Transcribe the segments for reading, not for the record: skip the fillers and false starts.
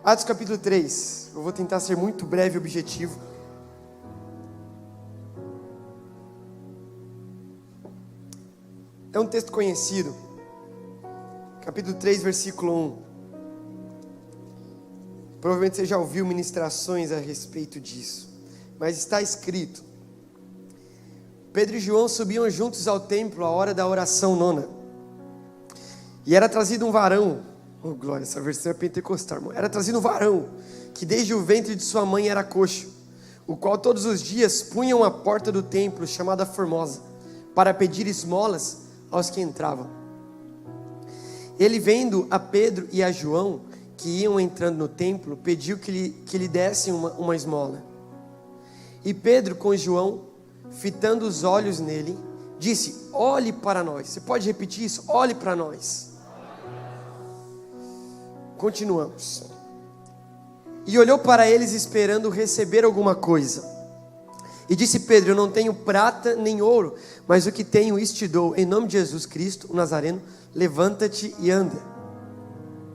Atos capítulo 3, eu vou tentar ser muito breve e objetivo. É um texto conhecido, capítulo 3, versículo 1. Provavelmente você já ouviu ministrações a respeito disso, mas está escrito: Pedro e João subiam juntos ao templo à hora da oração nona, e era trazido um varão. Oh, glória, essa versão é pentecostal, irmão. Era trazido um varão, que desde o ventre de sua mãe era coxo, o qual todos os dias punham à porta do templo, chamada Formosa, para pedir esmolas aos que entravam. Ele, vendo a Pedro e a João, que iam entrando no templo, pediu que lhe dessem uma esmola. E Pedro, com João, fitando os olhos nele, disse: olhe para nós. Você pode repetir isso? Olhe para nós. Continuamos. E olhou para eles esperando receber alguma coisa. E disse Pedro: eu não tenho prata nem ouro, mas o que tenho isto te dou. Em nome de Jesus Cristo, o Nazareno, levanta-te e anda.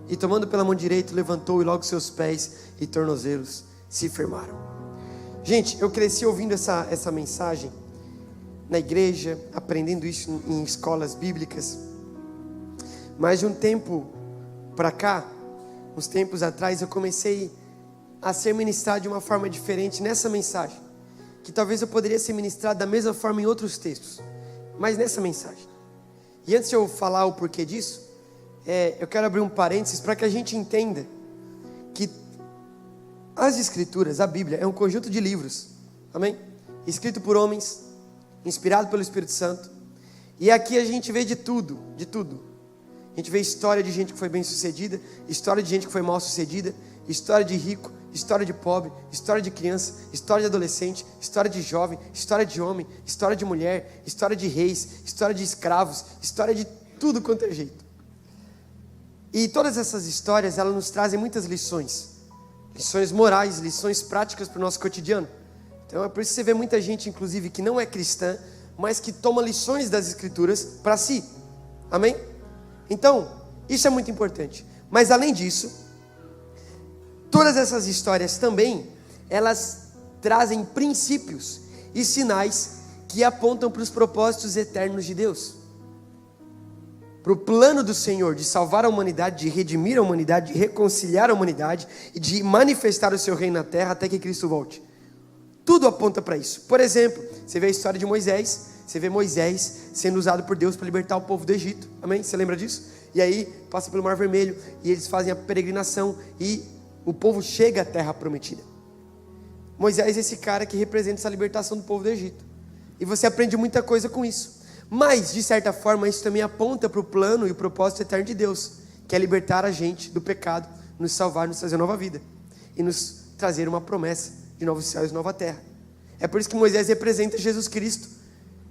E tomando pela mão direita, levantou, e logo seus pés e tornozelos se firmaram. Gente, eu cresci ouvindo essa mensagem na igreja, aprendendo isso em escolas bíblicas. Mas de um tempo para cá, uns tempos atrás, eu comecei a ser ministrado de uma forma diferente nessa mensagem, que talvez eu poderia ser ministrado da mesma forma em outros textos, mas nessa mensagem. E antes de eu falar o porquê disso, eu quero abrir um parênteses para que a gente entenda que as Escrituras, a Bíblia, é um conjunto de livros, amém? Escrito por homens, inspirado pelo Espírito Santo, e aqui a gente vê de tudo, de tudo. A gente vê história de gente que foi bem sucedida, história de gente que foi mal sucedida, história de rico, história de pobre, história de criança, história de adolescente, história de jovem, história de homem, história de mulher, história de reis, história de escravos, história de tudo quanto é jeito. E todas essas histórias, elas nos trazem muitas lições, lições morais, lições práticas para o nosso cotidiano. Então é por isso que você vê muita gente, inclusive, que não é cristã, mas que toma lições das Escrituras para si, amém? Então, isso é muito importante. Mas além disso, todas essas histórias também, elas trazem princípios e sinais que apontam para os propósitos eternos de Deus, para o plano do Senhor de salvar a humanidade, de redimir a humanidade, de reconciliar a humanidade e de manifestar o seu reino na terra até que Cristo volte. Tudo aponta para isso. Por exemplo, você vê a história de Moisés. Você vê Moisés sendo usado por Deus para libertar o povo do Egito, amém? Você lembra disso? E aí passa pelo Mar Vermelho e eles fazem a peregrinação e o povo chega à terra prometida. Moisés é esse cara que representa essa libertação do povo do Egito, e você aprende muita coisa com isso. Mas de certa forma isso também aponta para o plano e o propósito eterno de Deus, que é libertar a gente do pecado, nos salvar, nos trazer nova vida e nos trazer uma promessa de novos céus e nova terra. É por isso que Moisés representa Jesus Cristo,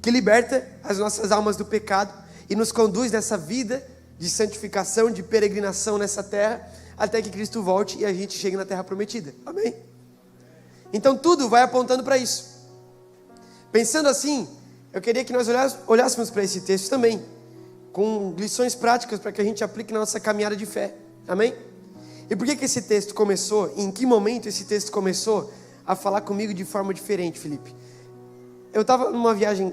que liberta as nossas almas do pecado e nos conduz nessa vida de santificação, de peregrinação nessa terra, até que Cristo volte e a gente chegue na terra prometida, amém? Então tudo vai apontando para isso. Pensando assim, eu queria que nós olhássemos para esse texto também, com lições práticas para que a gente aplique na nossa caminhada de fé, amém? E por que esse texto começou, em que momento esse texto começou a falar comigo de forma diferente, Felipe? Eu estava numa viagem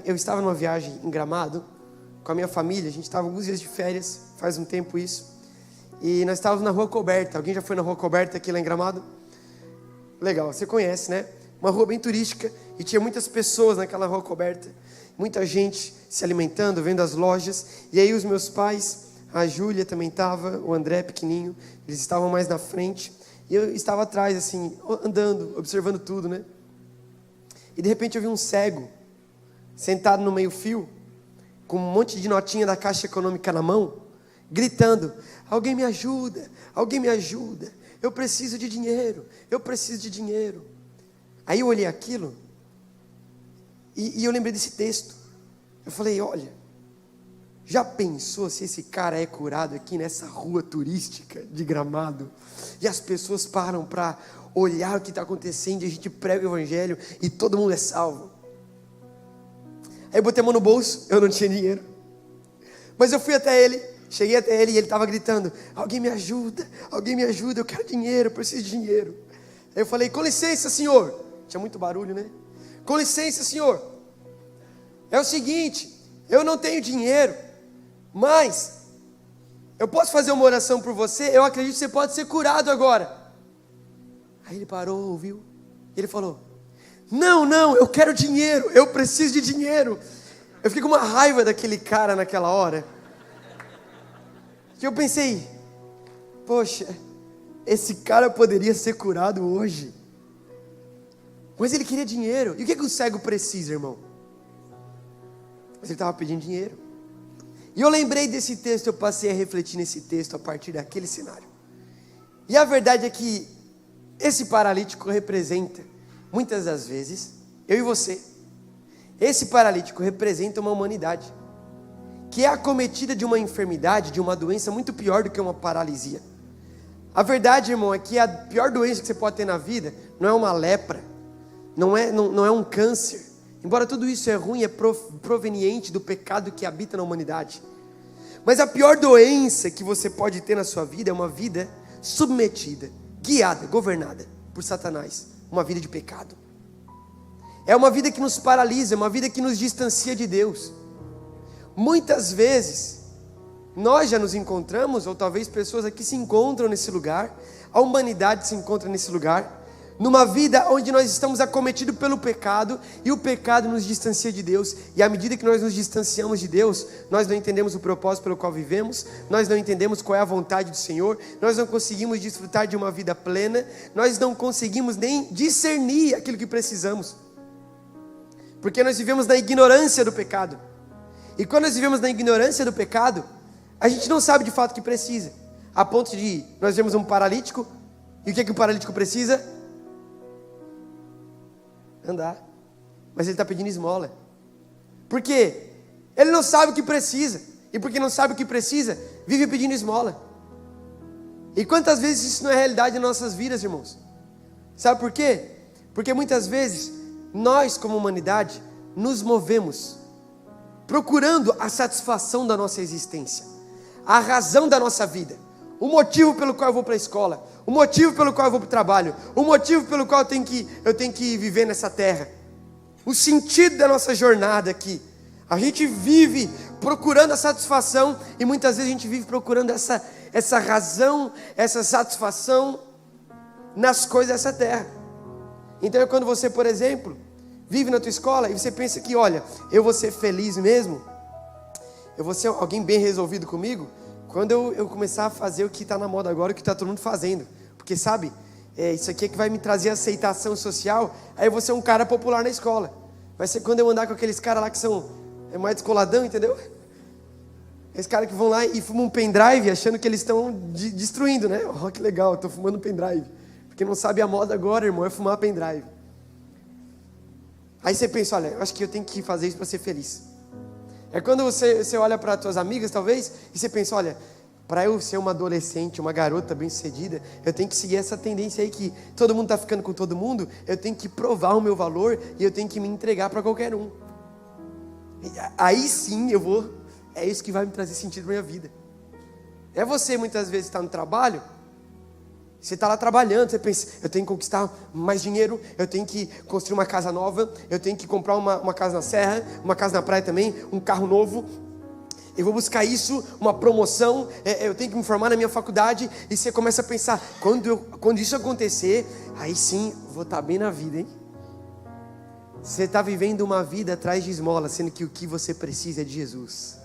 em Gramado, com a minha família. A gente estava alguns dias de férias, faz um tempo isso, e nós estávamos na Rua Coberta. Alguém já foi na Rua Coberta aqui lá em Gramado? Legal, você conhece, né? Uma rua bem turística, e tinha muitas pessoas naquela Rua Coberta, muita gente se alimentando, vendo as lojas. E aí os meus pais, a Júlia também estava, o André pequenininho, eles estavam mais na frente, e eu estava atrás assim, andando, observando tudo, né? E de repente eu vi um cego, sentado no meio fio, com um monte de notinha da Caixa Econômica na mão, gritando: alguém me ajuda, eu preciso de dinheiro, eu preciso de dinheiro. Aí eu olhei aquilo, e eu lembrei desse texto. Eu falei: olha, já pensou se esse cara é curado aqui nessa rua turística de Gramado, e as pessoas param para olhar o que está acontecendo, e a gente prega o evangelho, e todo mundo é salvo? Aí eu botei a mão no bolso, eu não tinha dinheiro, mas eu fui até ele, Cheguei até ele e ele estava gritando: alguém me ajuda, eu quero dinheiro, eu preciso de dinheiro. Aí eu falei: com licença, senhor. Tinha muito barulho, né? Com licença, senhor. É o seguinte, eu não tenho dinheiro, mas eu posso fazer uma oração por você? Eu acredito que você pode ser curado agora. Aí ele parou, ouviu? Ele falou: não, eu quero dinheiro, eu preciso de dinheiro. Eu fiquei com uma raiva daquele cara naquela hora, que eu pensei: poxa, esse cara poderia ser curado hoje, mas ele queria dinheiro. E o que o cego precisa, irmão? Mas ele estava pedindo dinheiro. E eu lembrei desse texto, eu passei a refletir nesse texto a partir daquele cenário. E a verdade é que esse paralítico representa, muitas das vezes, eu e você. Esse paralítico representa uma humanidade que é acometida de uma enfermidade, de uma doença muito pior do que uma paralisia. A verdade, irmão, é que a pior doença que você pode ter na vida não é uma lepra, não é um câncer. Embora tudo isso é ruim, é proveniente do pecado que habita na humanidade. Mas a pior doença que você pode ter na sua vida é uma vida submetida, guiada, governada por Satanás. Uma vida de pecado. É uma vida que nos paralisa, é uma vida que nos distancia de Deus. Muitas vezes, nós já nos encontramos, ou talvez pessoas aqui se encontram nesse lugar, a humanidade se encontra nesse lugar, numa vida onde nós estamos acometidos pelo pecado, e o pecado nos distancia de Deus, e à medida que nós nos distanciamos de Deus, nós não entendemos o propósito pelo qual vivemos, nós não entendemos qual é a vontade do Senhor, nós não conseguimos desfrutar de uma vida plena, nós não conseguimos nem discernir aquilo que precisamos, porque nós vivemos na ignorância do pecado. E quando nós vivemos na ignorância do pecado, a gente não sabe de fato o que precisa, a ponto de nós vemos um paralítico, e o que o paralítico precisa? Andar. Mas ele está pedindo esmola. Por quê? Ele não sabe o que precisa, e porque não sabe o que precisa, vive pedindo esmola. E quantas vezes isso não é realidade em nossas vidas, irmãos? Sabe por quê? Porque muitas vezes nós, como humanidade, nos movemos procurando a satisfação da nossa existência, a razão da nossa vida, o motivo pelo qual eu vou para a escola, o motivo pelo qual eu vou para o trabalho, o motivo pelo qual eu tenho que viver nessa terra, o sentido da nossa jornada aqui. A gente vive procurando a satisfação, e muitas vezes a gente vive procurando essa razão, essa satisfação nas coisas dessa terra. Então é quando você, por exemplo, vive na tua escola e você pensa que, olha, eu vou ser feliz mesmo, eu vou ser alguém bem resolvido comigo, quando eu começar a fazer o que está na moda agora, o que está todo mundo fazendo. Porque sabe, isso aqui é que vai me trazer aceitação social, aí eu vou ser um cara popular na escola. Vai ser quando eu andar com aqueles caras lá que são mais descoladão, entendeu? Esses caras que vão lá e fumam um pendrive achando que eles estão destruindo, né? Oh, que legal, estou fumando um pendrive. Porque não sabe a moda agora, irmão, é fumar pendrive. Aí você pensa, olha, eu acho que eu tenho que fazer isso para ser feliz. É quando você olha para as tuas amigas, talvez, e você pensa, olha, para eu ser uma adolescente, uma garota bem-sucedida, eu tenho que seguir essa tendência aí que todo mundo está ficando com todo mundo, eu tenho que provar o meu valor e eu tenho que me entregar para qualquer um. E aí sim é isso que vai me trazer sentido para minha vida. É você muitas vezes está no trabalho, você está lá trabalhando, você pensa, eu tenho que conquistar mais dinheiro, eu tenho que construir uma casa nova, eu tenho que comprar uma casa na serra, uma casa na praia também, um carro novo, eu vou buscar isso, uma promoção, eu tenho que me formar na minha faculdade, e você começa a pensar, quando isso acontecer, aí sim, vou estar bem na vida, hein? Você está vivendo uma vida atrás de esmola, sendo que o que você precisa é de Jesus.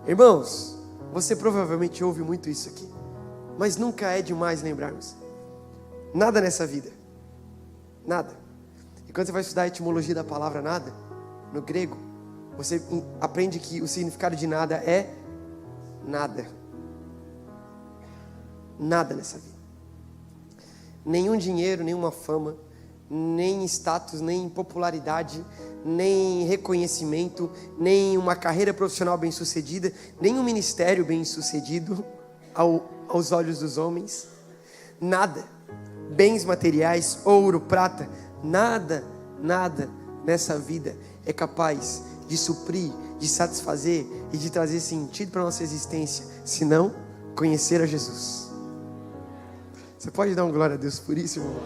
Irmãos, você provavelmente ouve muito isso aqui, mas nunca é demais lembrarmos, nada nessa vida, nada. E quando você vai estudar a etimologia da palavra nada, no grego, você aprende que o significado de nada é nada. Nada nessa vida. Nenhum dinheiro, nenhuma fama, nem status, nem popularidade, nem reconhecimento, nem uma carreira profissional bem-sucedida, nem um ministério bem-sucedido aos olhos dos homens. Nada. Bens materiais, ouro, prata, nada nessa vida é capaz de suprir, de satisfazer e de trazer sentido para a nossa existência, senão conhecer a Jesus. Você pode dar um glória a Deus por isso, irmão?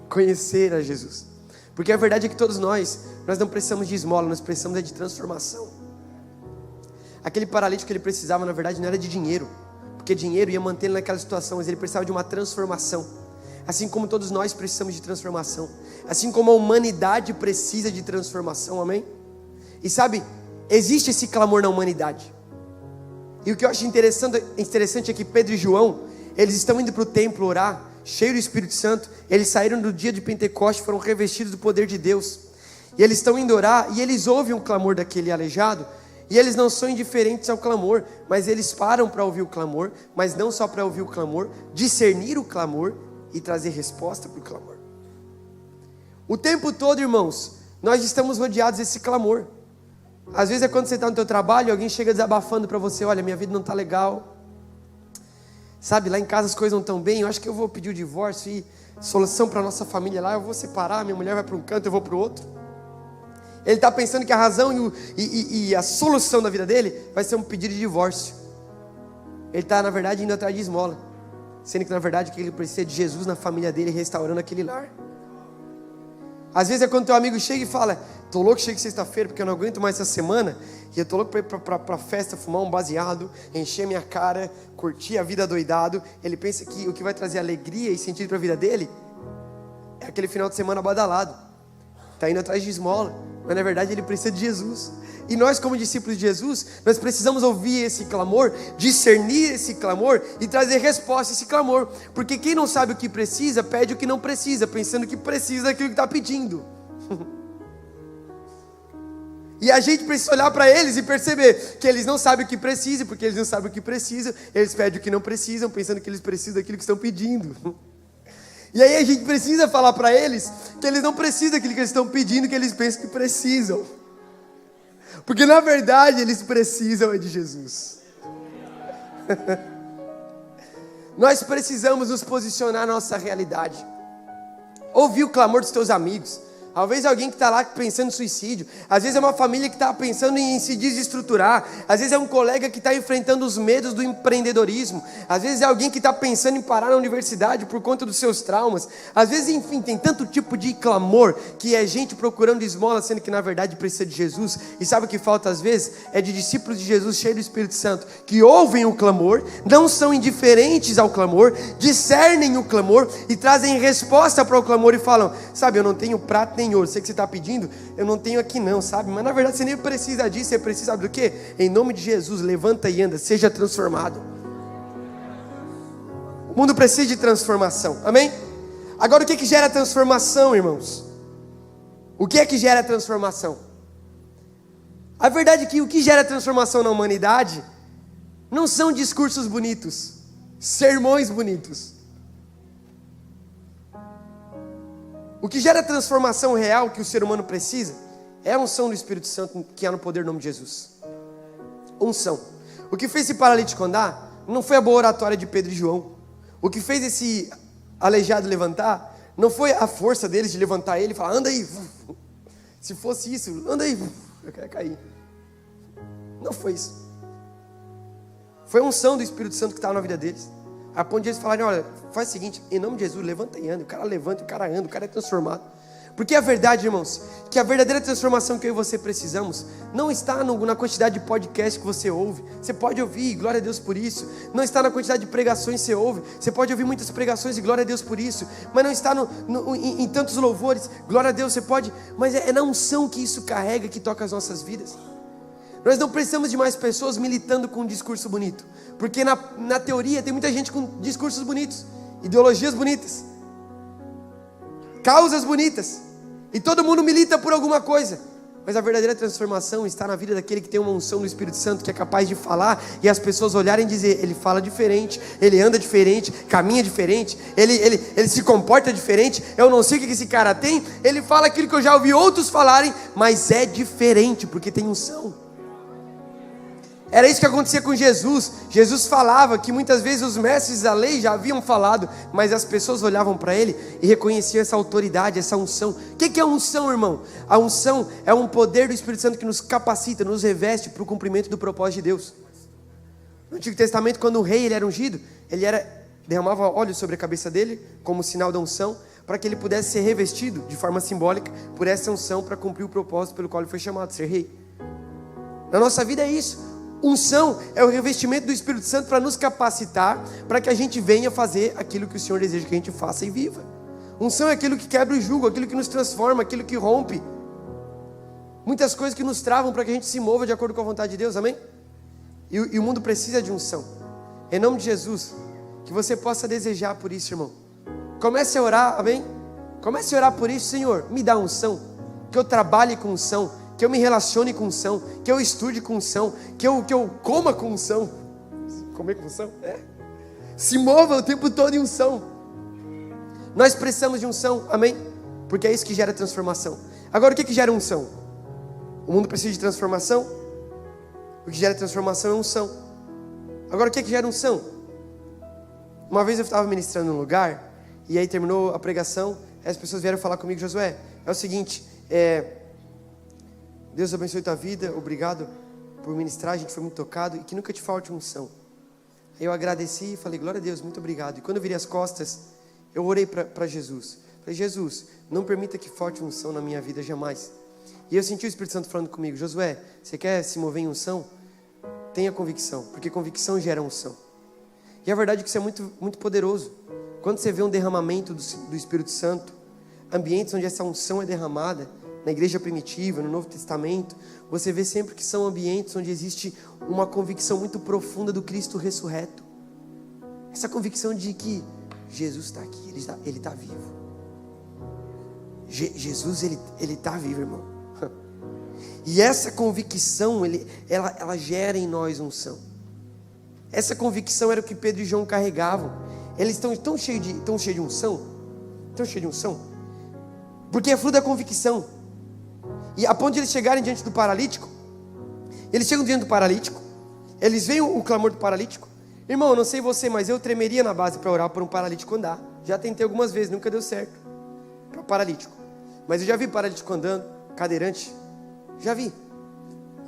Conhecer a Jesus. Porque a verdade é que todos nós não precisamos de esmola, nós precisamos de transformação. Aquele paralítico, ele precisava, na verdade, não era de dinheiro, porque dinheiro ia manter ele naquela situação, mas ele precisava de uma transformação. Assim como todos nós precisamos de transformação, assim como a humanidade precisa de transformação, amém? E existe esse clamor na humanidade. E o que eu acho interessante é que Pedro e João, eles estão indo para o templo orar, cheios do Espírito Santo. Eles saíram do dia de Pentecostes, foram revestidos do poder de Deus, e eles estão indo orar, e eles ouvem o clamor daquele aleijado, e eles não são indiferentes ao clamor, mas eles param para ouvir o clamor, mas não só para ouvir o clamor, discernir o clamor e trazer resposta para o clamor. O tempo todo, irmãos, nós estamos rodeados desse clamor. Às vezes é quando você está no teu trabalho e alguém chega desabafando para você: olha, minha vida não está legal, lá em casa as coisas não estão bem, eu acho que eu vou pedir o divórcio e solução para a nossa família lá, eu vou separar, minha mulher vai para um canto, eu vou para o outro. Ele está pensando que a razão e a solução da vida dele vai ser um pedido de divórcio. Ele está, na verdade, indo atrás de esmola, sendo que, na verdade, que ele precisa de Jesus na família dele, restaurando aquele lar. Às vezes é quando teu amigo chega e fala: tô louco, chega sexta-feira porque eu não aguento mais essa semana, e eu tô louco para ir para festa, fumar um baseado, encher minha cara, curtir a vida doidado. Ele pensa que o que vai trazer alegria e sentido para a vida dele é aquele final de semana badalado, está indo atrás de esmola, mas na verdade ele precisa de Jesus. E nós, como discípulos de Jesus, nós precisamos ouvir esse clamor, discernir esse clamor e trazer resposta a esse clamor. Porque quem não sabe o que precisa, pede o que não precisa, pensando que precisa daquilo que está pedindo. E a gente precisa olhar para eles e perceber que eles não sabem o que precisam, porque eles não sabem o que precisam, eles pedem o que não precisam, pensando que eles precisam daquilo que estão pedindo. E aí a gente precisa falar para eles que eles não precisam daquilo que eles estão pedindo, que eles pensam que precisam. Porque na verdade eles precisam de Jesus. Nós precisamos nos posicionar na nossa realidade. Ouvir o clamor dos teus amigos. Talvez alguém que está lá pensando em suicídio. Às vezes é uma família que está pensando em se desestruturar. Às vezes é um colega que está enfrentando os medos do empreendedorismo. Às vezes é alguém que está pensando em parar na universidade por conta dos seus traumas. Às vezes, enfim, tem tanto tipo de clamor que é gente procurando esmola, sendo que na verdade precisa de Jesus. E sabe o que falta às vezes? É de discípulos de Jesus cheios do Espírito Santo, que ouvem o clamor, não são indiferentes ao clamor, discernem o clamor e trazem resposta para o clamor e falam: eu não tenho prata nem ouro, sei que você está pedindo, eu não tenho aqui não, mas na verdade você nem precisa disso, você precisa, sabe do quê? Em nome de Jesus, levanta e anda, seja transformado. O mundo precisa de transformação, amém? Agora o que gera transformação, irmãos? O que é que gera transformação? A verdade é que o que gera transformação na humanidade não são discursos bonitos, sermões bonitos. O que gera transformação real que o ser humano precisa é a unção do Espírito Santo, que há no poder do nome de Jesus. Unção. O que fez esse paralítico andar não foi a boa oratória de Pedro e João. O que fez esse aleijado levantar não foi a força deles de levantar ele e falar: anda aí. Se fosse isso, anda aí. Eu quero cair. Não foi isso. Foi a unção do Espírito Santo que estava na vida deles. A ponto de eles falarem: olha, faz o seguinte, em nome de Jesus, levanta e anda. O cara levanta, o cara anda, o cara é transformado. Porque a verdade, irmãos, que a verdadeira transformação que eu e você precisamos não está na quantidade de podcast que você ouve. Você pode ouvir, glória a Deus por isso. Não está na quantidade de pregações que você ouve. Você pode ouvir muitas pregações e glória a Deus por isso. Mas não está em tantos louvores, glória a Deus, você pode. Mas é na unção que isso carrega, que toca as nossas vidas. Nós não precisamos de mais pessoas militando com um discurso bonito. Porque na teoria tem muita gente com discursos bonitos, ideologias bonitas, causas bonitas, e todo mundo milita por alguma coisa. Mas a verdadeira transformação está na vida daquele que tem uma unção do Espírito Santo, que é capaz de falar e as pessoas olharem e dizer: ele fala diferente, ele anda diferente, caminha diferente, ele se comporta diferente. Eu não sei o que esse cara tem, ele fala aquilo que eu já ouvi outros falarem, mas é diferente porque tem unção. Era isso que acontecia com Jesus. Jesus falava que muitas vezes os mestres da lei já haviam falado, mas as pessoas olhavam para ele e reconheciam essa autoridade, essa unção. O que é unção, irmão? A unção é um poder do Espírito Santo que nos capacita, nos reveste para o cumprimento do propósito de Deus. No Antigo Testamento, quando o rei ele era ungido, derramava óleo sobre a cabeça dele, como sinal da unção, para que ele pudesse ser revestido de forma simbólica por essa unção para cumprir o propósito pelo qual ele foi chamado, ser rei. Na nossa vida é isso. Unção é o revestimento do Espírito Santo para nos capacitar, para que a gente venha fazer aquilo que o Senhor deseja que a gente faça e viva. Unção é aquilo que quebra o jugo, aquilo que nos transforma, aquilo que rompe muitas coisas que nos travam para que a gente se mova de acordo com a vontade de Deus, amém? E o mundo precisa de unção. Em nome de Jesus, que você possa desejar por isso, irmão. Comece a orar, amém? Comece a orar por isso. Senhor, me dá unção, que eu trabalhe com unção, que eu me relacione com unção, que eu estude com unção, que eu coma com unção. Comer com unção? Se mova o tempo todo em unção. Nós precisamos de unção, amém? Porque é isso que gera transformação. Agora, o que gera unção? O mundo precisa de transformação. O que gera transformação é unção. Agora, o que gera unção? Uma vez eu estava ministrando num lugar, e aí terminou a pregação, as pessoas vieram falar comigo: Josué, é o seguinte, Deus abençoe tua vida, obrigado por ministrar, a gente foi muito tocado, e que nunca te falte unção. Aí eu agradeci e falei: glória a Deus, muito obrigado. E quando eu virei as costas, eu orei para Jesus. Falei: Jesus, não permita que falte unção na minha vida jamais. E eu senti o Espírito Santo falando comigo: Josué, você quer se mover em unção? Tenha convicção, porque convicção gera unção. E a verdade é que isso é muito, muito poderoso. Quando você vê um derramamento do Espírito Santo, ambientes onde essa unção é derramada, na igreja primitiva, no Novo Testamento, você vê sempre que são ambientes onde existe uma convicção muito profunda do Cristo ressurreto. Essa convicção de que Jesus está aqui, Ele está vivo. Jesus, Ele está vivo, irmão. E essa convicção, ela gera em nós unção. Essa convicção era o que Pedro e João carregavam. Eles estão tão cheios de unção, porque é fruto da convicção. E a ponto de eles chegarem diante do paralítico, eles chegam diante do paralítico, eles veem o clamor do paralítico. Irmão, eu não sei você, mas eu tremeria na base para orar por um paralítico andar. Já tentei algumas vezes, nunca deu certo para paralítico. Mas eu já vi paralítico andando, cadeirante, já vi.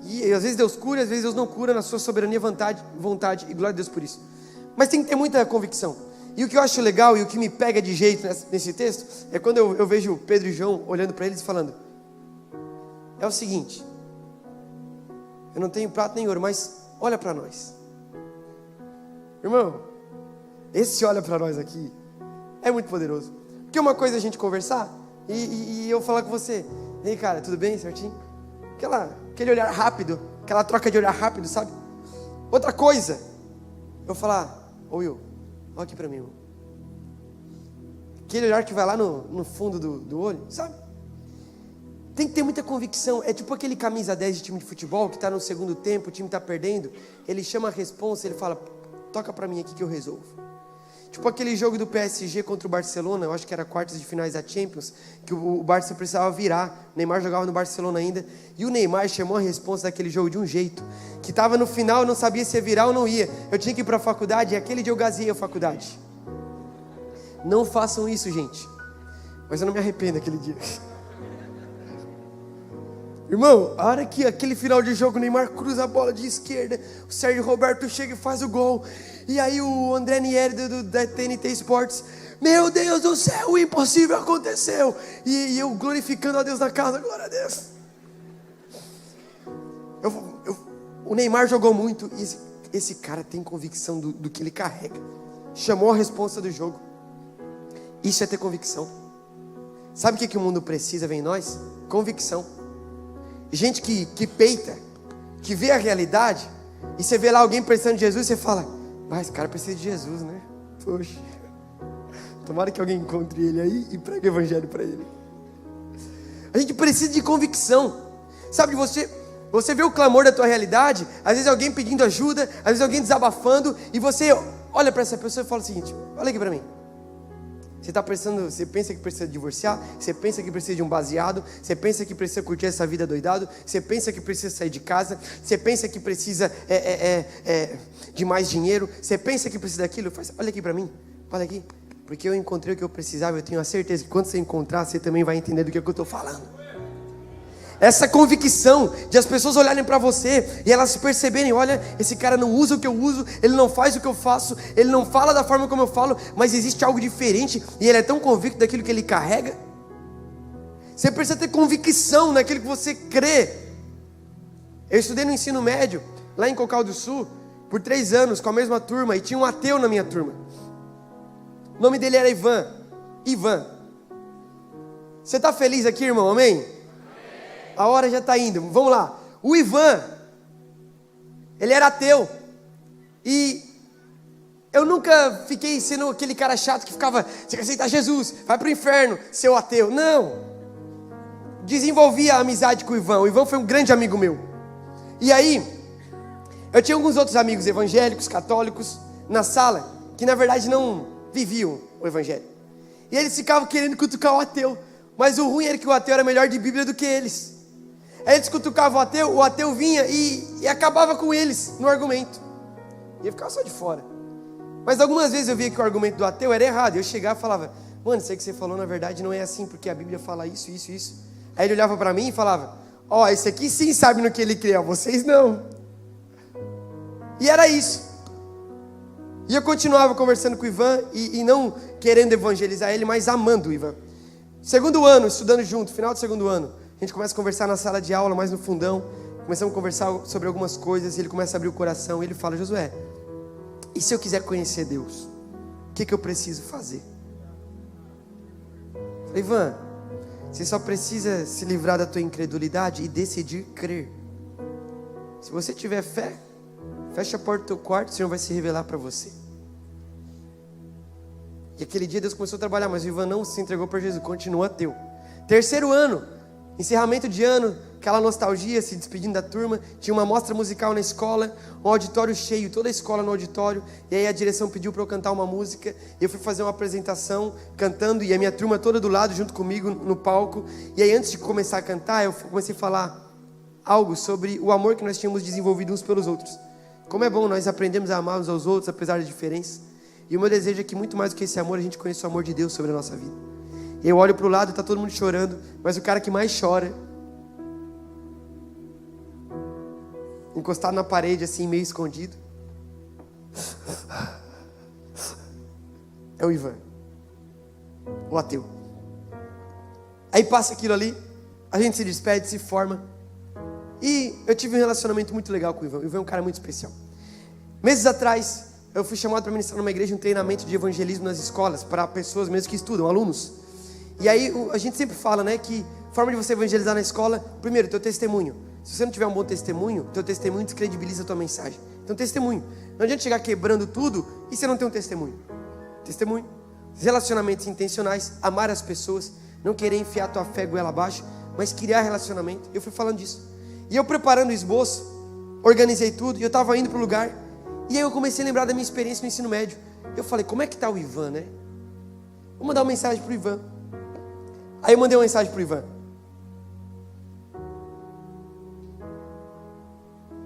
E às vezes Deus cura, às vezes Deus não cura, na sua soberania, vontade, e glória a Deus por isso. Mas tem que ter muita convicção. E o que eu acho legal e o que me pega de jeito nesse texto é quando eu vejo Pedro e João olhando para eles e falando: é o seguinte, eu não tenho prata nem ouro, mas olha para nós. Irmão, esse olha para nós aqui é muito poderoso. Porque uma coisa é a gente conversar e eu falar com você: ei, cara, tudo bem, certinho? Aquele olhar rápido, aquela troca de olhar rápido, sabe? Outra coisa, eu falar: ô Will, olha aqui para mim, irmão. Aquele olhar que vai lá no fundo do olho, sabe? Tem que ter muita convicção. É tipo aquele camisa 10 de time de futebol que está no segundo tempo, o time está perdendo, ele chama a responsa, ele fala: toca para mim aqui que eu resolvo. Tipo aquele jogo do PSG contra o Barcelona, eu acho que era quartas de finais da Champions, que o Barça precisava virar, o Neymar jogava no Barcelona ainda, e o Neymar chamou a responsa daquele jogo de um jeito, que estava no final, eu não sabia se ia virar ou não ia, eu tinha que ir para a faculdade, e aquele dia eu gazeei a faculdade. Não façam isso, gente, mas eu não me arrependo daquele dia. Irmão, a hora que aquele final de jogo o Neymar cruza a bola de esquerda, o Sérgio Roberto chega e faz o gol, e aí o André Nieri da TNT Sports: meu Deus do céu, o impossível aconteceu, e eu glorificando a Deus na casa: glória a Deus. O Neymar jogou muito, e esse cara tem convicção do que ele carrega, chamou a responsa do jogo. Isso é ter convicção. Sabe o que o mundo precisa ver em nós? Convicção. Gente que peita, que vê a realidade, e você vê lá alguém precisando de Jesus, e você fala: mas esse cara precisa de Jesus, né? Poxa, tomara que alguém encontre ele aí e pregue o evangelho para ele. A gente precisa de convicção. Sabe, você vê o clamor da tua realidade, às vezes alguém pedindo ajuda, às vezes alguém desabafando, e você olha para essa pessoa e fala o seguinte: olha aqui para mim, Você pensa que precisa divorciar? Você pensa que precisa de um baseado? Você pensa que precisa curtir essa vida doidado? Você pensa que precisa sair de casa? Você pensa que precisa de mais dinheiro? Você pensa que precisa daquilo? Olha aqui para mim, olha aqui. Porque eu encontrei o que eu precisava, eu tenho a certeza que quando você encontrar, você também vai entender do que eu estou falando. Essa convicção de as pessoas olharem para você e elas perceberem, olha, esse cara não usa o que eu uso, ele não faz o que eu faço, ele não fala da forma como eu falo, mas existe algo diferente e ele é tão convicto daquilo que ele carrega. Você precisa ter convicção naquilo que você crê. Eu estudei no ensino médio, lá em Cocal do Sul, por 3 anos com a mesma turma, e tinha um ateu na minha turma. O nome dele era Ivan. Você está feliz aqui, irmão? Amém? A hora já está indo, vamos lá. O Ivan, ele era ateu. E eu nunca fiquei sendo aquele cara chato que ficava, você quer aceitar Jesus, vai para o inferno, seu ateu. Não. Desenvolvi a amizade com o Ivan. O Ivan foi um grande amigo meu. E aí, eu tinha alguns outros amigos evangélicos, católicos, na sala, que na verdade não viviam o evangelho. E eles ficavam querendo cutucar o ateu. Mas o ruim era que o ateu era melhor de Bíblia do que eles. Aí eles cutucavam o ateu vinha e acabava com eles no argumento. E eu ficava só de fora. Mas algumas vezes eu via que o argumento do ateu era errado. Eu chegava e falava, mano, isso aí que você falou na verdade não é assim, porque a Bíblia fala isso, isso, isso. Aí ele olhava para mim e falava, ó, esse aqui sim sabe no que ele crê, vocês não. E era isso. E eu continuava conversando com o Ivan e não querendo evangelizar ele, mas amando o Ivan. Segundo ano, estudando junto, final do segundo ano, a gente começa a conversar na sala de aula, mais no fundão. Começamos a conversar sobre algumas coisas e ele começa a abrir o coração e ele fala, Josué, e se eu quiser conhecer Deus, o que eu preciso fazer? Eu falei, Ivan, você só precisa se livrar da tua incredulidade e decidir crer. Se você tiver fé, fecha a porta do teu quarto, o Senhor vai se revelar para você. E aquele dia Deus começou a trabalhar, mas o Ivan não se entregou para Jesus, continua ateu. Terceiro ano, encerramento de ano, aquela nostalgia, se despedindo da turma, tinha uma mostra musical na escola, um auditório cheio, toda a escola no auditório, e aí a direção pediu para eu cantar uma música, e eu fui fazer uma apresentação, cantando, e a minha turma toda do lado, junto comigo, no palco, e aí antes de começar a cantar, eu comecei a falar algo sobre o amor que nós tínhamos desenvolvido uns pelos outros. Como é bom nós aprendemos a amar uns aos outros, apesar das diferenças. E o meu desejo é que muito mais do que esse amor, a gente conheça o amor de Deus sobre a nossa vida. E eu olho para o lado e está todo mundo chorando, mas o cara que mais chora, encostado na parede assim, meio escondido, é o Ivan, o ateu. Aí passa aquilo ali, a gente se despede, se forma. E eu tive um relacionamento muito legal com o Ivan. O Ivan é um cara muito especial. Meses atrás, eu fui chamado para ministrar numa igreja um treinamento de evangelismo nas escolas, para pessoas mesmo que estudam, alunos. E aí a gente sempre fala, né, que a forma de você evangelizar na escola, primeiro, teu testemunho. Se você não tiver um bom testemunho, teu testemunho descredibiliza a tua mensagem. Então testemunho. Não adianta chegar quebrando tudo e você não tem um testemunho. Testemunho. Relacionamentos intencionais, amar as pessoas, não querer enfiar a tua fé goela abaixo, mas criar relacionamento. Eu fui falando disso. E eu preparando o esboço, organizei tudo, e eu estava indo para o lugar, e aí eu comecei a lembrar da minha experiência no ensino médio. Eu falei, como é que está o Ivan, né? Vou mandar uma mensagem para o Ivan. Aí eu mandei uma mensagem para o Ivan.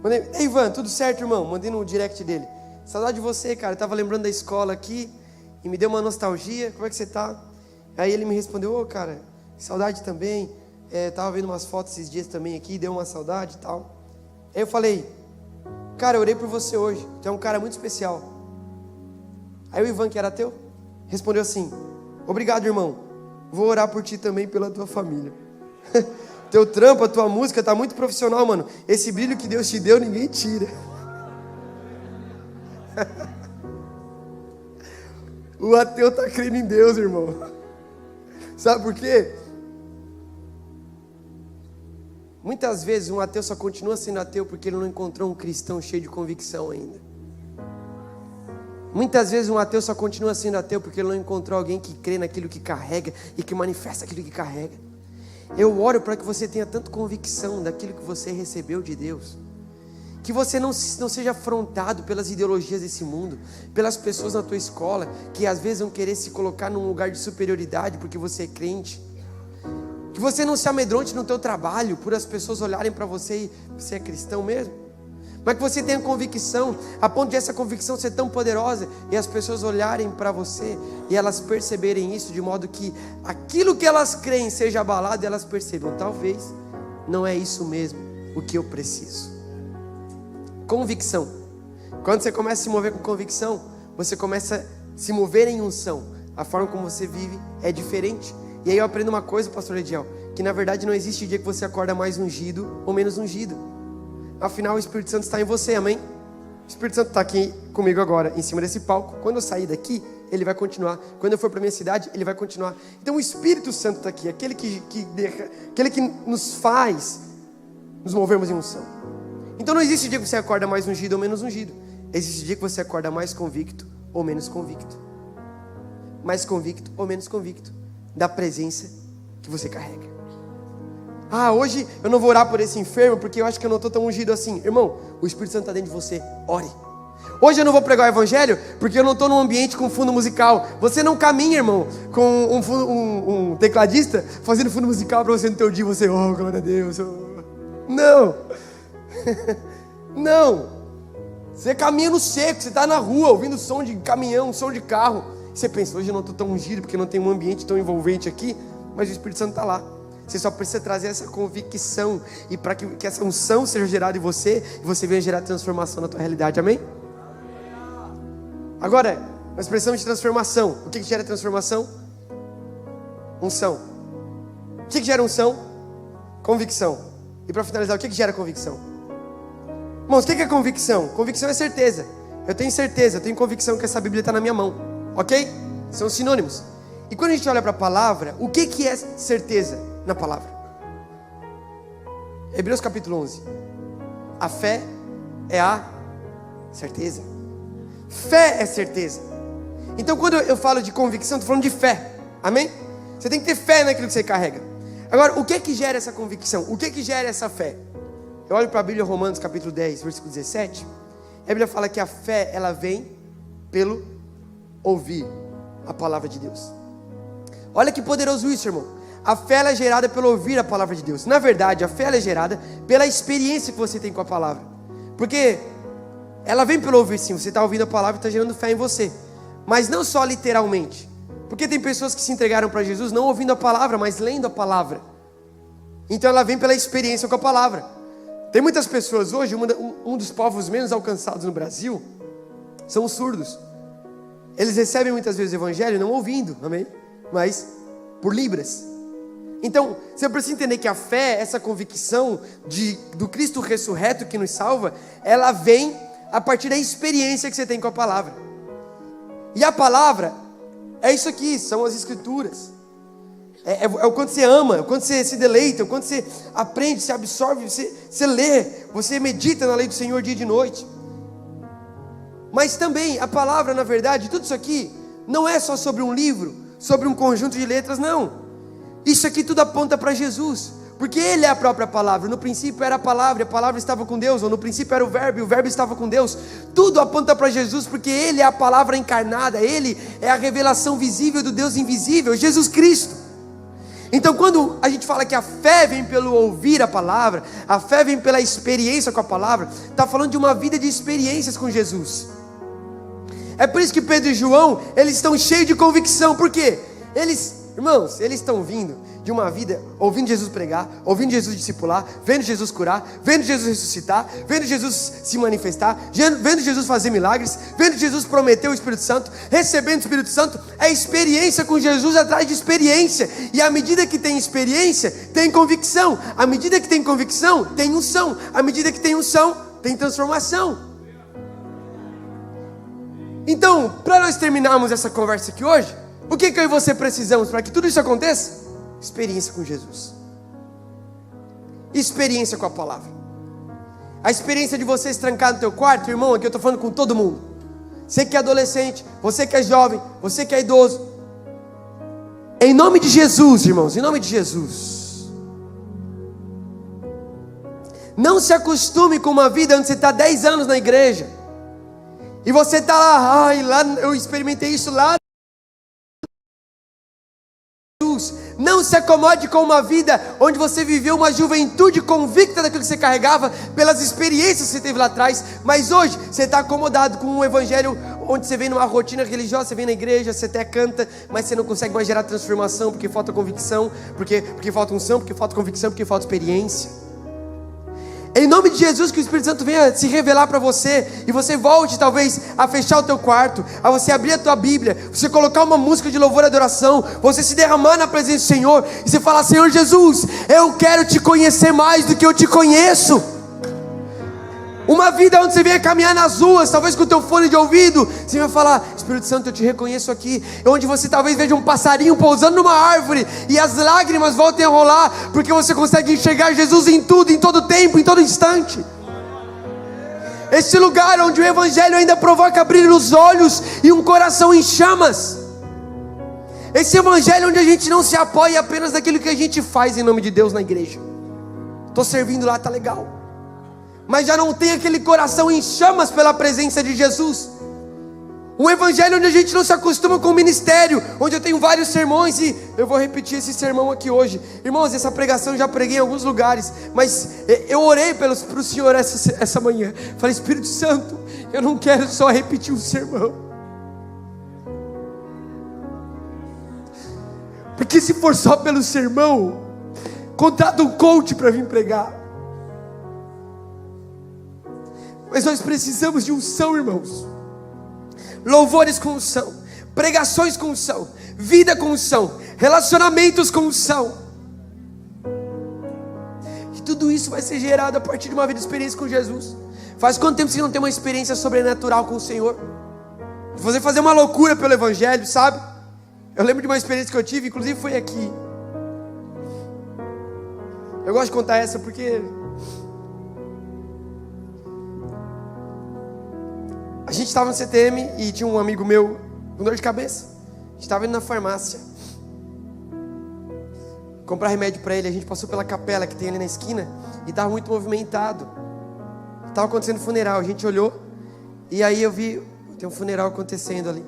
Mandei, ei Ivan, tudo certo, irmão? Mandei no direct dele. Saudade de você, cara, eu estava lembrando da escola aqui, e me deu uma nostalgia, como é que você está? Aí ele me respondeu, ô cara, saudade também. Tava vendo umas fotos esses dias também aqui, deu uma saudade e tal. Aí eu falei, cara, eu orei por você hoje, tu é um cara muito especial. Aí o Ivan, que era ateu, respondeu assim, obrigado irmão, vou orar por ti também, pela tua família. Teu trampo, a tua música tá muito profissional, mano. Esse brilho que Deus te deu, ninguém tira. O ateu tá crendo em Deus, irmão. Sabe por quê? Muitas vezes um ateu só continua sendo ateu porque ele não encontrou um cristão cheio de convicção ainda. Muitas vezes um ateu só continua sendo ateu porque ele não encontrou alguém que crê naquilo que carrega e que manifesta aquilo que carrega. Eu oro para que você tenha tanta convicção daquilo que você recebeu de Deus, Que você não seja afrontado pelas ideologias desse mundo, pelas pessoas na tua escola, que às vezes vão querer se colocar num lugar de superioridade porque você é crente. Que você não se amedronte no teu trabalho por as pessoas olharem para você e você é cristão mesmo. Mas que você tenha convicção, a ponto de essa convicção ser tão poderosa e as pessoas olharem para você e elas perceberem isso de modo que aquilo que elas creem seja abalado e elas percebam, talvez não é isso mesmo o que eu preciso. Convicção. Quando você começa a se mover com convicção, você começa a se mover em unção. A forma como você vive é diferente. E aí eu aprendo uma coisa, pastor Ediel, que na verdade não existe dia que você acorda mais ungido ou menos ungido. Afinal o Espírito Santo está em você, amém? O Espírito Santo está aqui comigo agora, em cima desse palco. Quando eu sair daqui, ele vai continuar. Quando eu for para a minha cidade, ele vai continuar. Então o Espírito Santo está aqui, aquele que nos faz nos movermos em unção. Então não existe dia que você acorda mais ungido ou menos ungido. Existe dia que você acorda mais convicto ou menos convicto. Mais convicto ou menos convicto da presença que você carrega. Hoje eu não vou orar por esse enfermo porque eu acho que eu não estou tão ungido assim. Irmão, o Espírito Santo está dentro de você, ore. Hoje eu não vou pregar o evangelho porque eu não estou num ambiente com fundo musical. Você não caminha, irmão, com um tecladista fazendo fundo musical para você no teu dia, você, oh, glória a Deus. Não. Não. Você caminha no seco, você está na rua ouvindo som de caminhão, som de carro. Você pensa, hoje eu não estou tão ungido porque não tem um ambiente tão envolvente aqui, mas o Espírito Santo está lá. Você só precisa trazer essa convicção e para que essa unção seja gerada em você e você venha gerar transformação na tua realidade, amém? Agora, nós precisamos de transformação. O que gera transformação? Unção. O que gera unção? Convicção. E para finalizar, o que gera convicção? Irmãos, o que é convicção? Convicção é certeza. Eu tenho certeza, eu tenho convicção que essa Bíblia está na minha mão, ok? São sinônimos. E quando a gente olha para a palavra, o que é certeza na palavra? Hebreus capítulo 11. A fé é a certeza. Fé é certeza. Então quando eu falo de convicção, estou falando de fé, amém? Você tem que ter fé naquilo que você carrega. Agora, o que gera essa convicção? O que gera essa fé? Eu olho para a Bíblia, Romanos capítulo 10, versículo 17. A Bíblia fala que a fé, ela vem pelo ouvir a palavra de Deus. Olha que poderoso isso, irmão. A fé ela é gerada pelo ouvir a palavra de Deus. Na verdade, a fé ela é gerada pela experiência que você tem com a palavra. Porque ela vem pelo ouvir, sim. Você está ouvindo a palavra e está gerando fé em você. Mas não só literalmente. Porque tem pessoas que se entregaram para Jesus não ouvindo a palavra, mas lendo a palavra. Então ela vem pela experiência com a palavra. Tem muitas pessoas hoje, um dos povos menos alcançados no Brasil são os surdos. Eles recebem muitas vezes o evangelho não ouvindo, amém? Mas por libras. Então, você precisa entender que a fé, essa convicção do Cristo ressurreto que nos salva, ela vem a partir da experiência que você tem com a palavra. E a palavra é isso aqui, são as escrituras. É o quando você ama, é o quando você se deleita, é o quando você aprende, você absorve, você lê, você medita na lei do Senhor dia e de noite. Mas também a palavra, na verdade, tudo isso aqui não é só sobre um livro, sobre um conjunto de letras, não. Isso aqui tudo aponta para Jesus, porque Ele é a própria palavra. No princípio era a palavra estava com Deus, ou no princípio era o verbo estava com Deus. Tudo aponta para Jesus, porque Ele é a palavra encarnada, Ele é a revelação visível do Deus invisível, Jesus Cristo. Então quando a gente fala que a fé vem pelo ouvir a palavra, a fé vem pela experiência com a palavra, está falando de uma vida de experiências com Jesus. É por isso que Pedro e João, eles estão cheios de convicção. Por quê? Irmãos, eles estão vindo de uma vida ouvindo Jesus pregar, ouvindo Jesus discipular, vendo Jesus curar, vendo Jesus ressuscitar, vendo Jesus se manifestar, vendo Jesus fazer milagres, vendo Jesus prometer o Espírito Santo, recebendo o Espírito Santo. É experiência com Jesus atrás de experiência. E à medida que tem experiência, tem convicção. À medida que tem convicção, tem unção. À medida que tem unção, tem transformação. Então, para nós terminarmos essa conversa aqui hoje, o que eu e você precisamos para que tudo isso aconteça? Experiência com Jesus. Experiência com a palavra. A experiência de você se trancar no teu quarto, irmão, aqui eu estou falando com todo mundo. Você que é adolescente, você que é jovem, você que é idoso. Em nome de Jesus, irmãos, em nome de Jesus. Não se acostume com uma vida onde você está 10 anos na igreja. E você está lá, lá eu experimentei isso lá. Não se acomode com uma vida onde você viveu uma juventude convicta daquilo que você carregava, pelas experiências que você teve lá atrás. Mas hoje você está acomodado com um evangelho onde você vem numa rotina religiosa, você vem na igreja, você até canta, mas você não consegue mais gerar transformação, porque falta convicção, porque falta unção, porque falta convicção, porque falta experiência. Em nome de Jesus, que o Espírito Santo venha se revelar para você, e você volte talvez a fechar o teu quarto, a você abrir a tua Bíblia, você colocar uma música de louvor e adoração, você se derramar na presença do Senhor, e você falar: Senhor Jesus, eu quero te conhecer mais do que eu te conheço. Uma vida onde você venha caminhar nas ruas, talvez com o teu fone de ouvido, você vai falar: Espírito Santo, eu te reconheço aqui. Onde você talvez veja um passarinho pousando numa árvore e as lágrimas voltem a rolar, porque você consegue enxergar Jesus em tudo, em todo tempo, em todo instante. Esse lugar onde o Evangelho ainda provoca abrir os olhos e um coração em chamas. Esse Evangelho onde a gente não se apoia apenas naquilo que a gente faz em nome de Deus na igreja. Estou servindo lá, tá legal, mas já não tem aquele coração em chamas pela presença de Jesus. Um evangelho onde a gente não se acostuma com o ministério, onde eu tenho vários sermões, e eu vou repetir esse sermão aqui hoje. Irmãos, essa pregação eu já preguei em alguns lugares, mas eu orei para o Senhor essa manhã. Falei: Espírito Santo, eu não quero só repetir o sermão, porque se for só pelo sermão, contrata um coach para vir pregar. Mas nós precisamos de unção, irmãos. Louvores com unção, pregações com unção, vida com unção, relacionamentos com unção. E tudo isso vai ser gerado a partir de uma vida de experiência com Jesus. Faz quanto tempo você não tem uma experiência sobrenatural com o Senhor? Você fazer uma loucura pelo Evangelho, sabe? Eu lembro de uma experiência que eu tive, inclusive foi aqui. Eu gosto de contar essa porque a gente estava no CTM e tinha um amigo meu com dor de cabeça. A gente estava indo na farmácia comprar remédio para ele. A gente passou pela capela que tem ali na esquina e estava muito movimentado. Estava acontecendo funeral. A gente olhou e aí eu vi, tem um funeral acontecendo ali.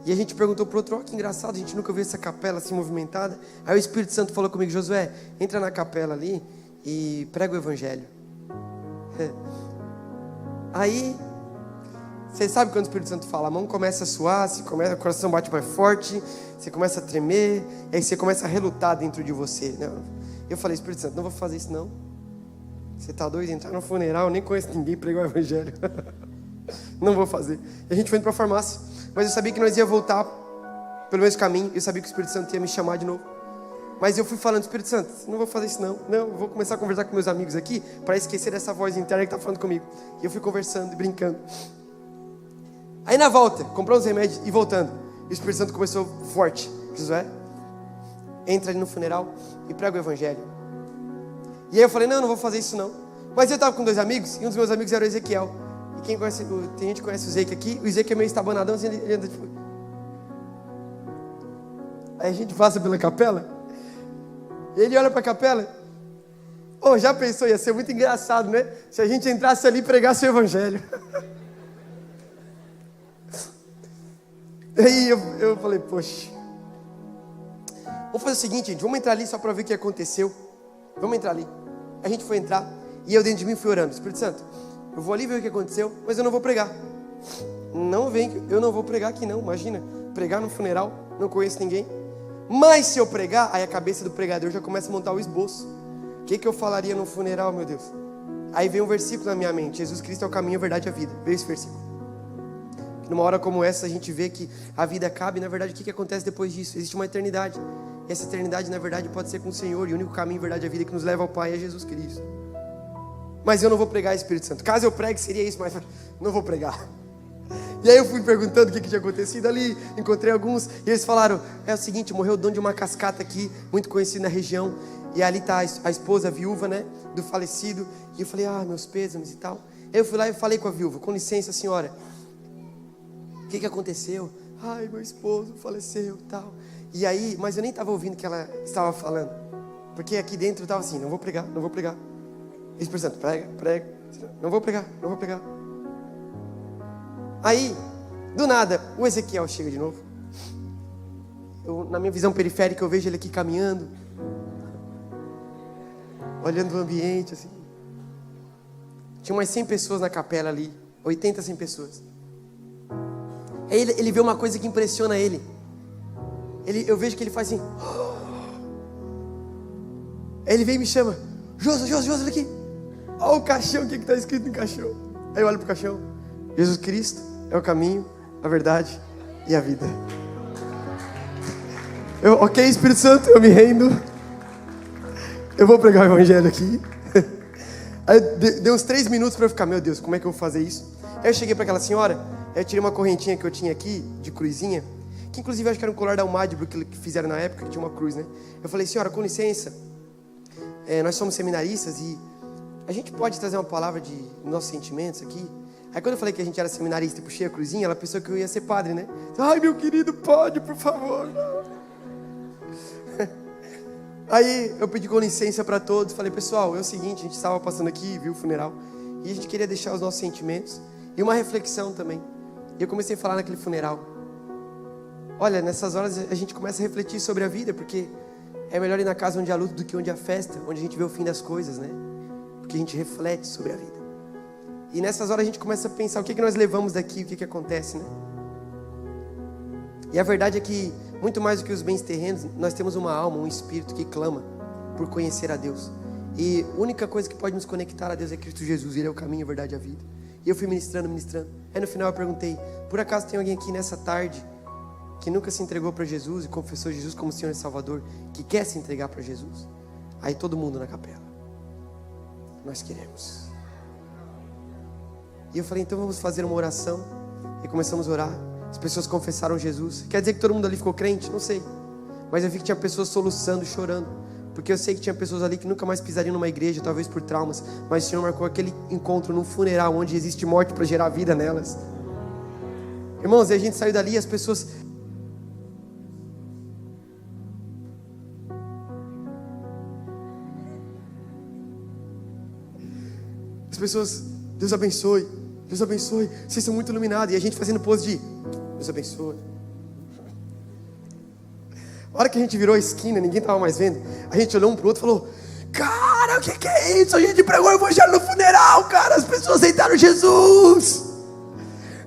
E a gente perguntou pro outro: ó, que engraçado, a gente nunca viu essa capela assim movimentada. Aí o Espírito Santo falou comigo: Josué, entra na capela ali e prega o Evangelho. Aí, você sabe quando o Espírito Santo fala, a mão começa a suar, o coração bate mais forte, você começa a tremer, aí você começa a relutar dentro de você. Não. Eu falei: Espírito Santo, não vou fazer isso não. Você está doido? Entrar no funeral, eu nem conheço ninguém, pregar o Evangelho. Não vou fazer. E a gente foi indo para a farmácia, mas eu sabia que nós ia voltar pelo mesmo caminho. Eu sabia que o Espírito Santo ia me chamar de novo. Mas eu fui falando: Espírito Santo, não vou fazer isso não. Não, eu vou começar a conversar com meus amigos aqui, para esquecer dessa voz interna que está falando comigo. E eu fui conversando e brincando. Aí na volta, comprou uns remédios e voltando, o Espírito Santo começou forte: Josué, entra ali no funeral e prega o Evangelho. E aí eu falei: não vou fazer isso não. Mas eu estava com 2 amigos, e um dos meus amigos era o Ezequiel. E quem conhece, tem gente que conhece o Zeke aqui. O Zeke é meio estabanadão, assim, ele anda tipo... Aí a gente passa pela capela, e ele olha para a capela. Oh, já pensou, ia ser muito engraçado, né? Se a gente entrasse ali e pregasse o Evangelho. Aí eu falei: poxa, vamos fazer o seguinte, gente, vamos entrar ali só para ver o que aconteceu. Vamos entrar ali. A gente foi entrar, e eu dentro de mim fui orando: Espírito Santo, eu vou ali ver o que aconteceu, mas eu não vou pregar. Não vem, eu não vou pregar aqui não, imagina, pregar no funeral, não conheço ninguém. Mas se eu pregar, aí a cabeça do pregador já começa a montar o esboço. O que eu falaria no funeral, meu Deus? Aí vem um versículo na minha mente: Jesus Cristo é o caminho, a verdade e a vida. Veio esse versículo. Numa hora como essa a gente vê que a vida acaba, e na verdade o que acontece depois disso? Existe uma eternidade. E essa eternidade na verdade pode ser com o Senhor. E o único caminho, verdade e a vida que nos leva ao Pai é Jesus Cristo. Mas eu não vou pregar Espírito Santo. Caso eu pregue seria isso, mas não vou pregar. E aí eu fui perguntando o que tinha acontecido ali. Encontrei alguns e eles falaram: é o seguinte, morreu o dono de uma cascata aqui, muito conhecido na região. E ali está a esposa, a viúva, né, do falecido. E eu falei: meus pêsames e tal. Aí eu fui lá e falei com a viúva: com licença, senhora, o que aconteceu? Meu esposo faleceu e tal. E aí, mas eu nem estava ouvindo o que ela estava falando, porque aqui dentro eu estava assim: não vou pregar. Espírito Santo, prega. Não vou pregar. Aí, do nada, o Ezequiel chega de novo. Na minha visão periférica, eu vejo ele aqui caminhando, olhando o ambiente, assim. Tinha umas 100 pessoas na capela ali, 80, 100 pessoas. Aí ele vê uma coisa que impressiona ele. Eu vejo que ele faz assim. Aí ele vem e me chama: Josi, olha aqui. Olha o caixão, o que está escrito no caixão? Aí eu olho para o caixão: Jesus Cristo é o caminho, a verdade e a vida. Ok, Espírito Santo, eu me rendo. Eu vou pregar o evangelho aqui. Aí deu uns 3 minutos para eu ficar: meu Deus, como é que eu vou fazer isso? Aí eu cheguei para aquela senhora, aí eu tirei uma correntinha que eu tinha aqui, de cruzinha, que inclusive acho que era um colar da Almagro que fizeram na época, que tinha uma cruz, né? Eu falei: senhora, com licença, nós somos seminaristas e a gente pode trazer uma palavra de nossos sentimentos aqui? Aí quando eu falei que a gente era seminarista e puxei a cruzinha, ela pensou que eu ia ser padre, né? Ai, meu querido, pode, por favor. Aí eu pedi com licença para todos, falei: pessoal, é o seguinte, a gente estava passando aqui, viu o funeral, e a gente queria deixar os nossos sentimentos e uma reflexão também. E eu comecei a falar naquele funeral: olha, nessas horas a gente começa a refletir sobre a vida, porque é melhor ir na casa onde há luto do que onde há festa, onde a gente vê o fim das coisas, né? Porque a gente reflete sobre a vida. E nessas horas a gente começa a pensar o que nós levamos daqui, o que acontece, né? E a verdade é que, muito mais do que os bens terrenos, nós temos uma alma, um espírito que clama por conhecer a Deus. E a única coisa que pode nos conectar a Deus é Cristo Jesus. Ele é o caminho, a verdade e a vida. E eu fui ministrando. Aí no final eu perguntei: por acaso tem alguém aqui nessa tarde que nunca se entregou para Jesus e confessou Jesus como Senhor e Salvador, que quer se entregar para Jesus? Aí todo mundo na capela: nós queremos. E eu falei: então vamos fazer uma oração. E começamos a orar. As pessoas confessaram Jesus. Quer dizer que todo mundo ali ficou crente? Não sei. Mas eu vi que tinha pessoas soluçando, chorando, porque eu sei que tinha pessoas ali que nunca mais pisariam numa igreja, talvez por traumas, mas o Senhor marcou aquele encontro num funeral onde existe morte para gerar vida nelas. Irmãos, e a gente saiu dali e as pessoas... Deus abençoe, vocês são muito iluminados. E a gente fazendo pose de Deus abençoe. A hora que a gente virou a esquina, ninguém estava mais vendo, a gente olhou um para o outro e falou: cara, o que é isso? A gente pregou o evangelho no funeral, cara, as pessoas aceitaram Jesus.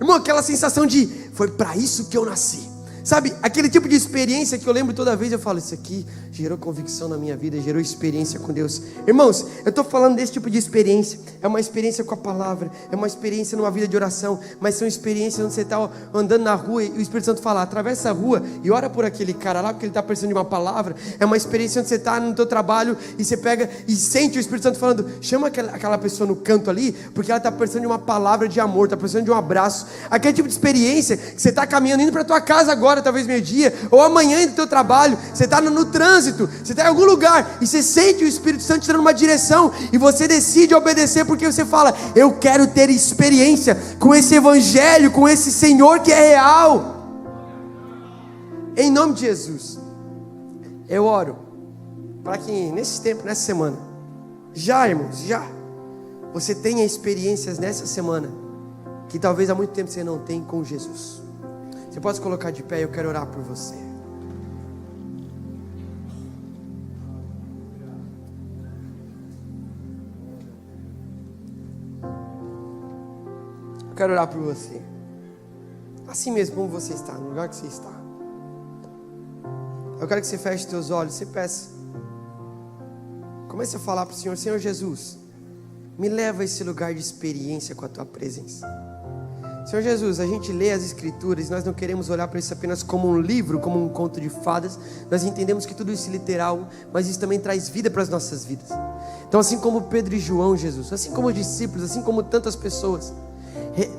Irmão, aquela sensação de foi para isso que eu nasci. Sabe, aquele tipo de experiência que eu lembro toda vez, eu falo: isso aqui gerou convicção na minha vida, gerou experiência com Deus. Irmãos, eu estou falando desse tipo de experiência. É uma experiência com a palavra, é uma experiência numa vida de oração, mas são experiências onde você está andando na rua e o Espírito Santo fala: atravessa a rua e ora por aquele cara lá, porque ele está precisando de uma palavra. É uma experiência onde você está no teu trabalho e você pega e sente o Espírito Santo falando: chama aquela pessoa no canto ali, porque ela está precisando de uma palavra de amor, está precisando de um abraço. Aquele tipo de experiência que você está caminhando, indo para tua casa agora, talvez meio-dia, ou amanhã do teu trabalho, você está no trânsito, você está em algum lugar, e você sente o Espírito Santo te dando uma direção, e você decide obedecer, porque você fala: eu quero ter experiência com esse evangelho, com esse Senhor que é real. Em nome de Jesus, eu oro para que nesse tempo, nessa semana, irmãos, você tenha experiências nessa semana que talvez há muito tempo você não tem com Jesus. Você pode se colocar de pé, eu quero orar por você. Eu quero orar por você. Assim mesmo como você está, no lugar que você está. Eu quero que você feche seus olhos, você peça. Comece a falar para o Senhor: Senhor Jesus, me leva a esse lugar de experiência com a Tua presença. Senhor Jesus, a gente lê as Escrituras e nós não queremos olhar para isso apenas como um livro, como um conto de fadas. Nós entendemos que tudo isso é literal, mas isso também traz vida para as nossas vidas. Então, assim como Pedro e João, Jesus, assim como os discípulos, assim como tantas pessoas,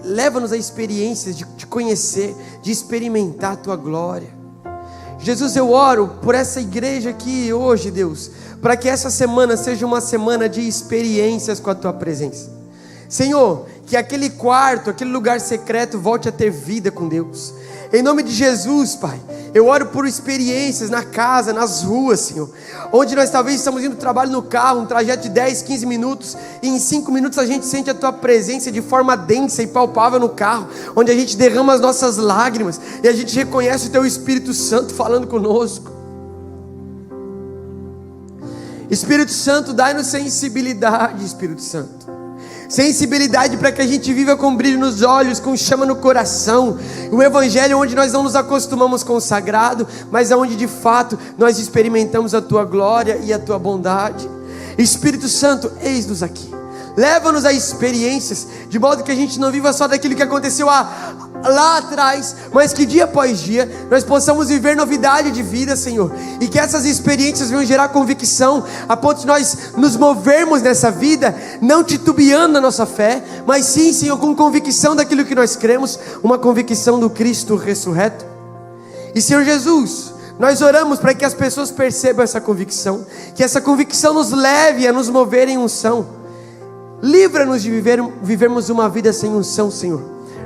leva-nos a experiências de te conhecer, de experimentar a Tua glória. Jesus, eu oro por essa igreja aqui hoje, Deus, para que essa semana seja uma semana de experiências com a Tua presença. Senhor, que aquele quarto, aquele lugar secreto volte a ter vida com Deus. Em nome de Jesus, Pai, Eu oro por experiências na casa, nas ruas, Senhor, onde nós talvez estamos indo para o trabalho no carro, um trajeto de 10, 15 minutos, e em 5 minutos a gente sente a Tua presença de forma densa e palpável no carro, onde a gente derrama as nossas lágrimas, e a gente reconhece o Teu Espírito Santo falando conosco. Espírito Santo, dai-nos sensibilidade, Espírito Santo. Sensibilidade para que a gente viva com brilho nos olhos, com chama no coração. Um evangelho onde nós não nos acostumamos com o sagrado, mas onde de fato nós experimentamos a Tua glória e a Tua bondade. Espírito Santo, eis-nos aqui. Leva-nos a experiências, de modo que a gente não viva só daquilo que aconteceu lá atrás, mas que dia após dia nós possamos viver novidade de vida, Senhor, e que essas experiências venham gerar convicção, a ponto de nós nos movermos nessa vida, não titubeando na nossa fé, mas sim, Senhor, com convicção daquilo que nós cremos, uma convicção do Cristo ressurreto. E Senhor Jesus, nós oramos para que as pessoas percebam essa convicção, que essa convicção nos leve a nos mover em unção. Livra-nos de vivermos uma vida sem unção, Senhor,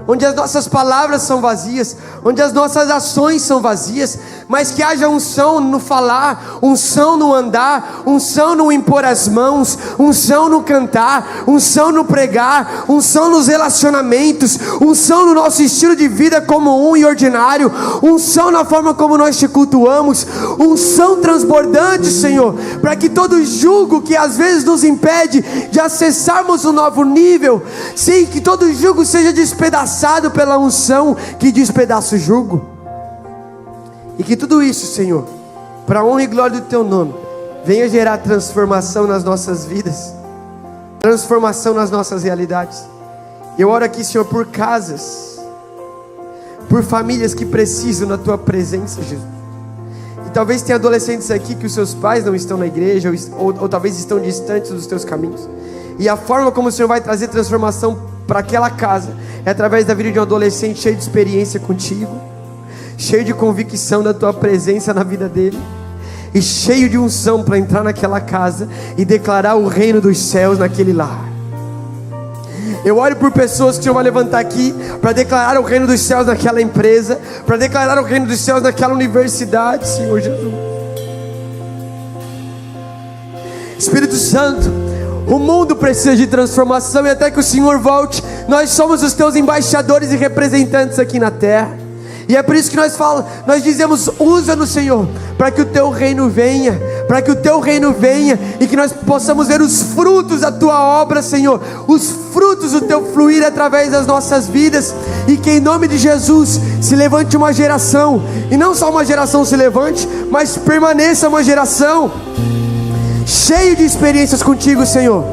onde as nossas palavras são vazias, onde as nossas ações são vazias, mas que haja unção no falar, unção no andar, unção no impor as mãos, unção no cantar, unção no pregar, unção nos relacionamentos, unção no nosso estilo de vida comum e ordinário, unção na forma como nós te cultuamos, unção transbordante, Senhor, para que todo jugo que às vezes nos impede de acessarmos um novo nível, sim, que todo jugo seja despedaçado pela unção que despedaça o jugo, e que tudo isso, Senhor, para a honra e glória do Teu nome, venha gerar transformação nas nossas vidas, transformação nas nossas realidades. Eu oro aqui, Senhor, por casas, por famílias que precisam da Tua presença, Jesus. E talvez tenha adolescentes aqui que os seus pais não estão na igreja, ou talvez estão distantes dos Teus caminhos, e a forma como o Senhor vai trazer transformação para aquela casa é através da vida de um adolescente cheio de experiência contigo, cheio de convicção da Tua presença na vida dele, e cheio de unção para entrar naquela casa e declarar o reino dos céus naquele lar. Eu oro por pessoas que o Senhor vai levantar aqui para declarar o reino dos céus naquela empresa, para declarar o reino dos céus naquela universidade, Senhor Jesus. Espírito Santo, o mundo precisa de transformação, e até que o Senhor volte, nós somos os Teus embaixadores e representantes aqui na terra. E é por isso que nós dizemos: usa-nos, Senhor, para que o Teu reino venha, para que o Teu reino venha, e que nós possamos ver os frutos da Tua obra, Senhor, os frutos do Teu fluir através das nossas vidas, e que em nome de Jesus se levante uma geração, e não só uma geração se levante, mas permaneça uma geração cheio de experiências contigo, Senhor.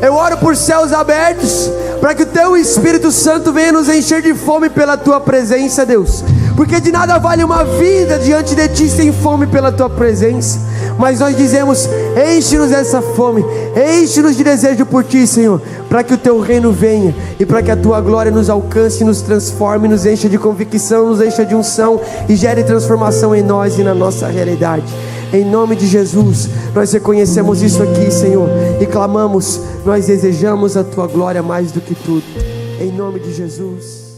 Eu oro por céus abertos, para que o Teu Espírito Santo venha nos encher de fome pela Tua presença, Deus, porque de nada vale uma vida diante de Ti sem fome pela Tua presença. Mas nós dizemos: enche-nos dessa fome, enche-nos de desejo por Ti, Senhor, para que o Teu reino venha, e para que a Tua glória nos alcance, nos transforme, nos encha de convicção, nos encha de unção, e gere transformação em nós e na nossa realidade. Em nome de Jesus, nós reconhecemos isso aqui, Senhor, e clamamos: nós desejamos a Tua glória mais do que tudo, em nome de Jesus.